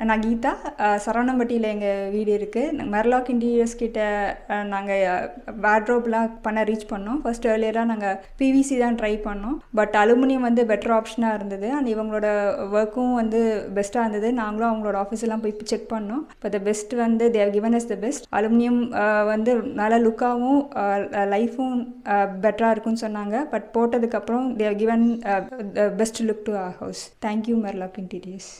நான் கீதா. சரவணம்பட்டியில் எங்கள் வீடு இருக்குது. மெர்லாக் இன்டீரியர்ஸ் கிட்ட நாங்கள் வார்ட்ரோப்லாம் பண்ண ரீச் பண்ணோம். ஃபர்ஸ்ட் ஏர்லியராக நாங்கள் பிவிசி தான் ட்ரை பண்ணோம். பட் அலுமினியம் வந்து பெட்டர் ஆப்ஷனாக இருந்தது. அண்ட் இவங்களோட ஒர்க்கும் வந்து பெஸ்ட்டாக இருந்தது. நாங்களும் அவங்களோட ஆஃபீஸெல்லாம் போய் செக் பண்ணோம். இப்போ த பெஸ்ட் வந்து they have given us the best. Aluminium வந்து நல்ல லுக்காகவும் லைஃபும் பெட்டராக இருக்குன்னு சொன்னாங்க. பட் போட்டதுக்கப்புறம் they have given best look to our house. Thank you Merlock interiors.